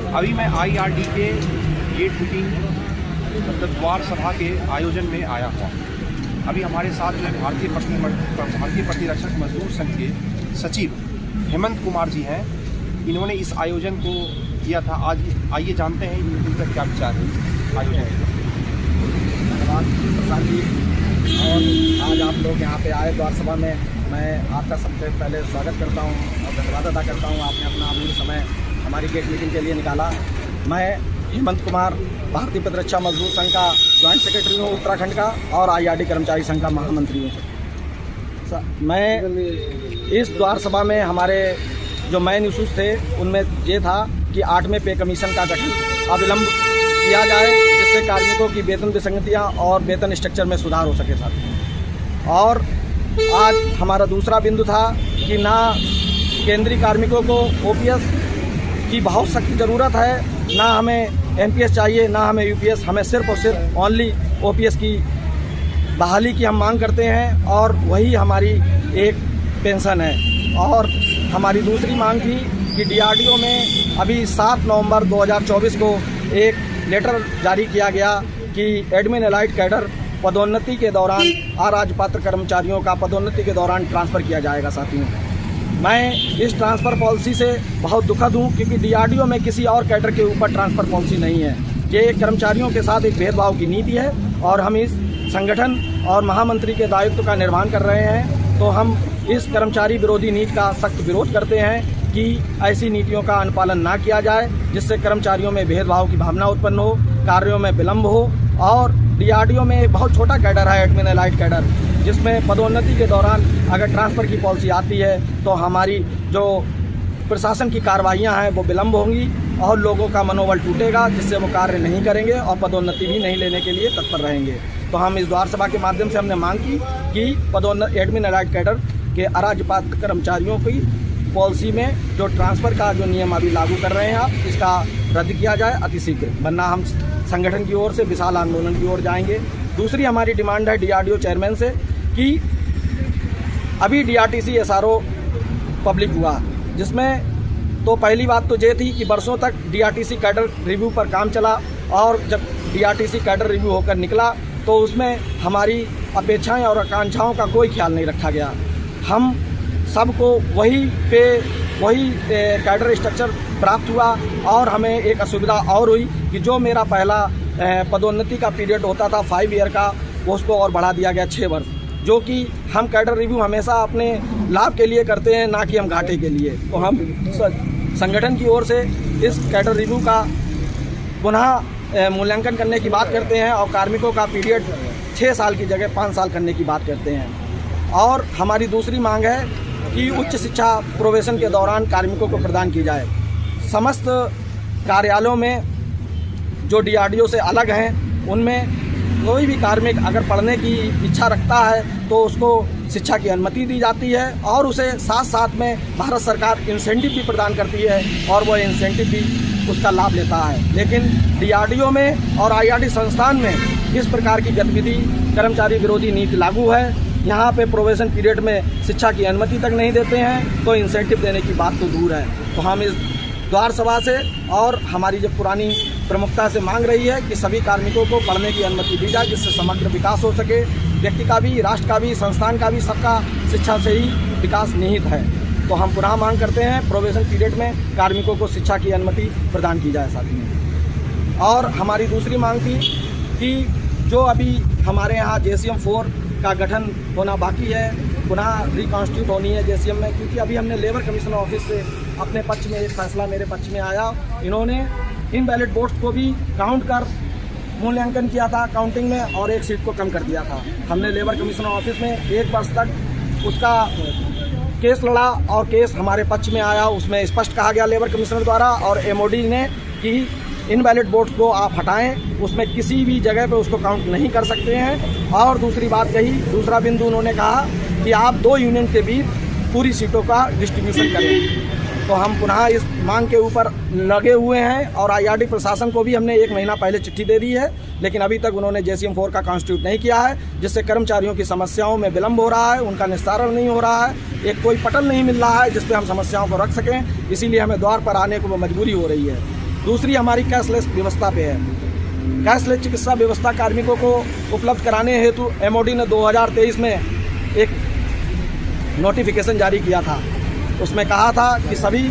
अभी मैं IRD के गेट बुकिंग मतलब द्वार सभा के आयोजन में आया हुआ। अभी हमारे साथ में भारतीय प्रतिरक्षक मजदूर संघ के सचिव हेमंत कुमार जी हैं। इन्होंने इस आयोजन को किया था। आज आइए जानते हैं इनका क्या विचार है आयोजन का। प्रसाद जी, और आज आप लोग यहाँ पे आए द्वार सभा में, मैं आपका सबसे पहले स्वागत करता हूँ और धन्यवाद अदा करता हूँ। आपने अपना अमूल्य समय हमारी गेट मीटिंग के लिए निकाला। मैं हेमंत कुमार, भारतीय प्रतिरक्षा मजदूर संघ का ज्वाइंट सेक्रेटरी हूँ उत्तराखंड का, और IRD कर्मचारी संघ का महामंत्री हूँ। मैं इस द्वार सभा में हमारे जो मेन इशूज़ थे उनमें ये था कि 8वें पे कमीशन का गठन अविलंब किया जाए, जिससे कार्मिकों की वेतन विसंगतियाँ और वेतन स्ट्रक्चर में सुधार हो सके साथ। और आज हमारा दूसरा बिंदु था कि ना केंद्रीय कार्मिकों को OPS की बहुत सख्त ज़रूरत है, ना हमें MPS चाहिए, ना हमें UPS, हमें सिर्फ और सिर्फ ओनली OPS की बहाली की हम मांग करते हैं, और वही हमारी एक पेंशन है। और हमारी दूसरी मांग थी कि DRDO में अभी 7 नवंबर 2024 को एक लेटर जारी किया गया कि एडमिन एलाइड कैडर पदोन्नति के दौरान अराजपात्र कर्मचारियों का पदोन्नति के दौरान ट्रांसफ़र किया जाएगा। साथियों, मैं इस ट्रांसफ़र पॉलिसी से बहुत दुखद हूँ, क्योंकि DRDO में किसी और कैडर के ऊपर ट्रांसफ़र पॉलिसी नहीं है। ये कर्मचारियों के साथ एक भेदभाव की नीति है, और हम इस संगठन और महामंत्री के दायित्व का निर्वहन कर रहे हैं। तो हम इस कर्मचारी विरोधी नीति का सख्त विरोध करते हैं कि ऐसी नीतियों का अनुपालन ना किया जाए, जिससे कर्मचारियों में भेदभाव की भावना उत्पन्न हो, कार्यों में विलंब हो। और DRDO में एक बहुत छोटा कैडर है, एडमिन एलाइड कैडर, जिसमें पदोन्नति के दौरान अगर ट्रांसफ़र की पॉलिसी आती है तो हमारी जो प्रशासन की कार्रवाइयाँ हैं वो विलंब होंगी, और लोगों का मनोबल टूटेगा, जिससे वो कार्य नहीं करेंगे और पदोन्नति भी नहीं लेने के लिए तत्पर रहेंगे। तो हम इस द्वार सभा के माध्यम से हमने मांग की कि एडमिन एलाइड कैडर के अराजपात्र कर्मचारियों की पॉलिसी में जो ट्रांसफ़र का जो नियम अभी लागू कर रहे हैं आप, इसका रद्द किया जाए अतिशीघ्र, वरना हम संगठन की ओर से विशाल आंदोलन की ओर जाएंगे। दूसरी हमारी डिमांड है DRDO चेयरमैन से कि अभी DRTC SRO पब्लिक हुआ, जिसमें तो पहली बात तो ये थी कि वर्षों तक DRTC कैडर रिव्यू पर काम चला, और जब DRTC कैडर रिव्यू होकर निकला तो उसमें हमारी अपेक्षाएं और आकांक्षाओं का कोई ख्याल नहीं रखा गया। हम सबको वही कैडर स्ट्रक्चर प्राप्त हुआ, और हमें एक असुविधा और हुई कि जो मेरा पहला पदोन्नति का पीरियड होता था 5 ईयर का, उसको और बढ़ा दिया गया 6 वर्ष, जो कि हम कैडर रिव्यू हमेशा अपने लाभ के लिए करते हैं, ना कि हम घाटे के लिए। तो हम संगठन की ओर से इस कैडर रिव्यू का पुनः मूल्यांकन करने की बात करते हैं, और कार्मिकों का पीरियड 6 साल की जगह 5 साल करने की बात करते हैं। और हमारी दूसरी मांग है कि उच्च शिक्षा प्रोबेशन के दौरान कार्मिकों को प्रदान की जाए। समस्त कार्यालयों में जो DRDO से अलग हैं, उनमें कोई भी कार्मिक अगर पढ़ने की इच्छा रखता है तो उसको शिक्षा की अनुमति दी जाती है, और उसे साथ साथ में भारत सरकार इंसेंटिव भी प्रदान करती है, और वह इंसेंटिव भी उसका लाभ लेता है। लेकिन DRDO में और IRD संस्थान में इस प्रकार की गतिविधि, कर्मचारी विरोधी नीति लागू है। यहाँ पे प्रोबेशन पीरियड में शिक्षा की अनुमति तक नहीं देते हैं, तो इंसेंटिव देने की बात तो दूर है। तो हम इस द्वार सभा से और हमारी जो पुरानी प्रमुखता से मांग रही है कि सभी कार्मिकों को पढ़ने की अनुमति दी जाए, जिससे समग्र विकास हो सके। व्यक्ति का भी, राष्ट्र का भी, संस्थान का भी, सबका शिक्षा से ही विकास निहित है। तो हम पुनः मांग करते हैं प्रोबेशन पीरियड में कार्मिकों को शिक्षा की अनुमति प्रदान की जाए साथ में। और हमारी दूसरी मांग थी कि जो अभी हमारे यहाँ JCM 4 का गठन होना बाकी है, पुनः रिकॉन्स्टिट्यूट होनी है JCM में, क्योंकि अभी हमने लेबर कमीशन ऑफिस से अपने पक्ष में एक फैसला मेरे पक्ष में आया। इन्होंने इन बैलेट वोट्स को भी काउंट कर मूल्यांकन किया था काउंटिंग में, और एक सीट को कम कर दिया था। हमने लेबर कमीशन ऑफिस में 1 वर्ष तक उसका केस लड़ा, और केस हमारे पक्ष में आया। उसमें स्पष्ट कहा गया लेबर कमिश्नर द्वारा और MOD ने कि इन बैलेट वोट्स को आप हटाएं, उसमें किसी भी जगह पे उसको काउंट नहीं कर सकते हैं। और दूसरी बात कही, दूसरा बिंदु उन्होंने कहा कि आप 2 यूनियन के बीच पूरी सीटों का डिस्ट्रीब्यूशन करें। तो हम पुनः इस मांग के ऊपर लगे हुए हैं, और IRD प्रशासन को भी हमने 1 महीना पहले चिट्ठी दे दी है, लेकिन अभी तक उन्होंने JCM 4 का कॉन्स्टिट्यूट नहीं किया है, जिससे कर्मचारियों की समस्याओं में विलंब हो रहा है, उनका निस्तारण नहीं हो रहा है, एक कोई पटल नहीं मिल रहा है जिस पे हम समस्याओं को रख सकें। इसीलिए हमें द्वार पर आने को मजबूरी हो रही है। दूसरी हमारी कैशलेस व्यवस्था पे है। कैशलेस चिकित्सा व्यवस्था कार्मिकों को उपलब्ध कराने हेतु MOD ने 2023 में एक नोटिफिकेशन जारी किया था। उसमें कहा था कि सभी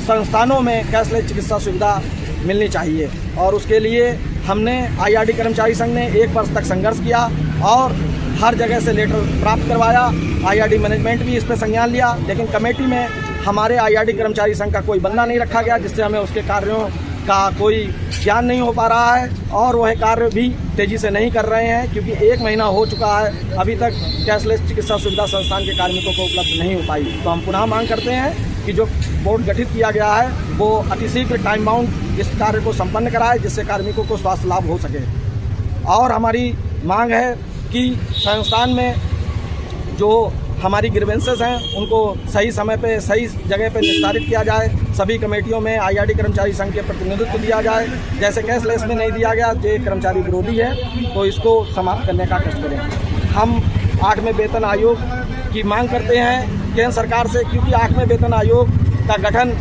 संस्थानों में कैशलेस चिकित्सा सुविधा मिलनी चाहिए और उसके लिए हमने IRD कर्मचारी संघ ने 1 वर्ष तक संघर्ष किया और हर जगह से लेटर प्राप्त करवाया। IRD मैनेजमेंट भी इस पर संज्ञान लिया, लेकिन कमेटी में हमारे IRD कर्मचारी संघ का कोई बंदा नहीं रखा गया, जिससे हमें उसके कार्यों का कोई ज्ञान नहीं हो पा रहा है और वह कार्य भी तेज़ी से नहीं कर रहे हैं, क्योंकि 1 महीना हो चुका है, अभी तक कैशलेस चिकित्सा सुविधा संस्थान के कार्मिकों को उपलब्ध नहीं हो पाई। तो हम पुनः मांग करते हैं कि जो बोर्ड गठित किया गया है वो अतिशीघ्र टाइम बाउंड इस कार्य को संपन्न कराए, जिससे कार्मिकों को स्वास्थ्य लाभ हो सके। और हमारी मांग है कि संस्थान में जो हमारी ग्रीवेंसेस हैं उनको सही समय पे सही जगह पे निस्तारित किया जाए। सभी कमेटियों में IRD कर्मचारी संघ के प्रतिनिधित्व दिया जाए। जैसे कैशलेस में नहीं दिया गया, जो कर्मचारी विरोधी है, तो इसको समाप्त करने का कष्ट करें। हम 8वें वेतन आयोग की मांग करते हैं केंद्र सरकार से, क्योंकि 8वें वेतन आयोग का गठन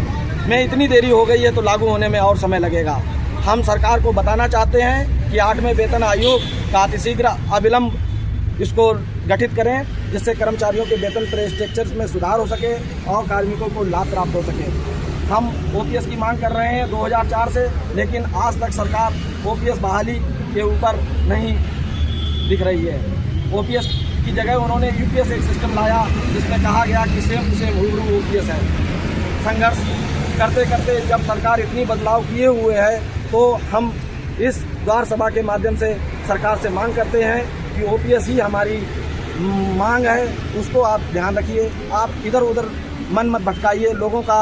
में इतनी देरी हो गई है तो लागू होने में और समय लगेगा। हम सरकार को बताना चाहते हैं कि 8वें वेतन आयोग का अतिशीघ्र अविलंब इसको गठित करें, जिससे कर्मचारियों के वेतन पे स्ट्रक्चर्स में सुधार हो सके और कार्मिकों को लाभ प्राप्त हो सके। हम OPS की मांग कर रहे हैं 2004 से, लेकिन आज तक सरकार OPS बहाली के ऊपर नहीं दिख रही है। OPS की जगह उन्होंने UPS एक सिस्टम लाया, जिसमें कहा गया कि सेम टू सेम रूबरू OPS है। संघर्ष करते करते जब सरकार इतनी बदलाव किए हुए है, तो हम इस द्वार सभा के माध्यम से सरकार से मांग करते हैं कि OPS ही हमारी मांग है, उसको आप ध्यान रखिए। आप इधर उधर मन मत भटकाइए, लोगों का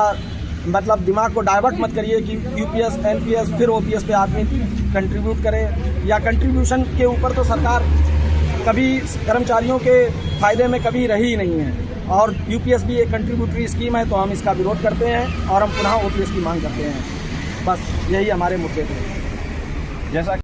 मतलब दिमाग को डाइवर्ट मत करिए कि UPS NPS फिर OPS पे आदमी कंट्रीब्यूट करे, या कंट्रीब्यूशन के ऊपर तो सरकार कभी कर्मचारियों के फ़ायदे में कभी रही ही नहीं है। और UPS भी एक कंट्रीब्यूटरी स्कीम है, तो हम इसका विरोध करते हैं और हम पुनः OPS की मांग करते हैं। बस यही हमारे मुद्दे थे। जैसा